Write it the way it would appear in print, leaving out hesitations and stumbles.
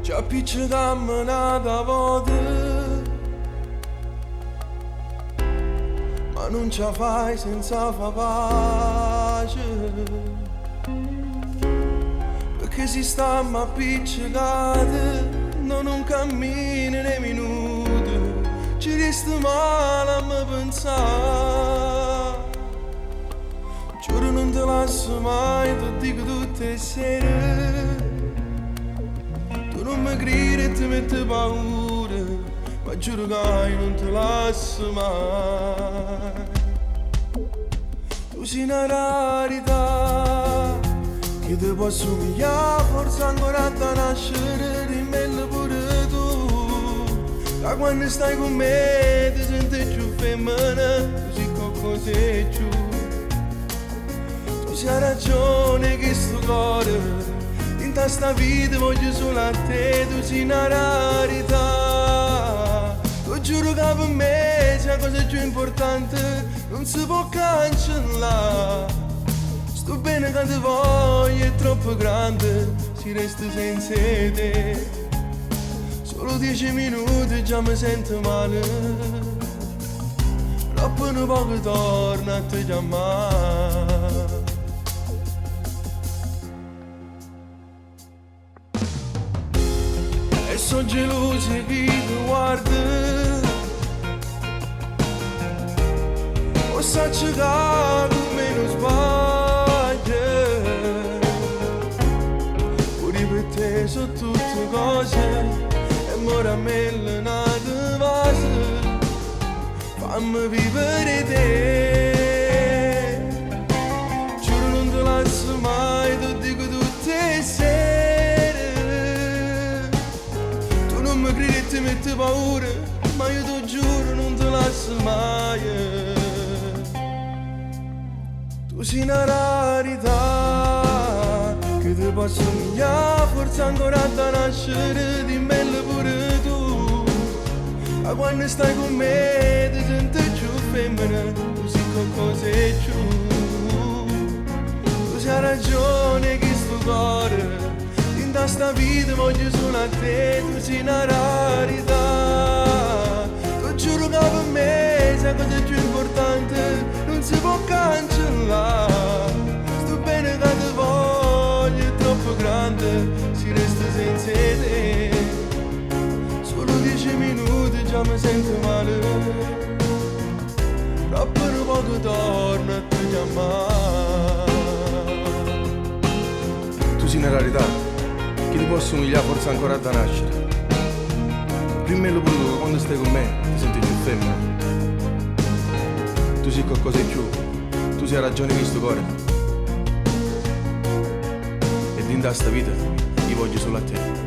ci appicciamo nata volta, ma non ce la fai senza fa pace, perché si stiamo appiccicati, non cammini nei minuti, ci resta male a me pensare. Giuro non te lascio mai, ti dico tutte le sere. Tu non mi gridi e ti metti paura, ma giuro che io non te lascio mai. Tu sei una rarità che ti può somigliare, forse ancora da nascere, rimella pure tu. Da quando stai con me ti senti più femmina, così qualcosa è giù. Tu hai ragione che sto cuore, in sta vita voglio solo a te, tu sei una rarità. Ti giuro che per me c'è la cosa più importante, non si può cancellare. Sto bene che ti voglio, è troppo grande, si resta senza te. Solo 10 minuti già mi sento male, troppo un poco torna a te chiamare. E sono geloso che ti guarda, o sa cercare come non sbaglia, pure per te sono tutte cose. Ora me la nata vase, fammi vivere te. Giuro non te lascio mai, ti dico tutte le sere. Tu non mi credi e ti metti paura, ma io ti giuro non te lascio mai. Tu sei una rarità che ti posso somigliare, forse ancora da nascere, dimmelo pure tu. Ma quando stai con me ti senti più femmina, così qualcosa è giù. Tu hai ragione che sto cuore, in sta vita voglio solo a te, tu sei una rarità. Ti giuro che per me sei la cosa più importante, non si può cancellare. Sto bene che ti voglio, è troppo grande, si resta senza te. Solo 10 minuti già mi sento male, troppo un poco torna a te chiamare. Tu sei una rarità che ti può somigliare, forse ancora da nascere. Prima lo pure tu, quando stai con me ti senti più femmina. Tu sei qualcosa in più, tu sei la ragione di sto cuore. E in sta vita io voglio solo a te.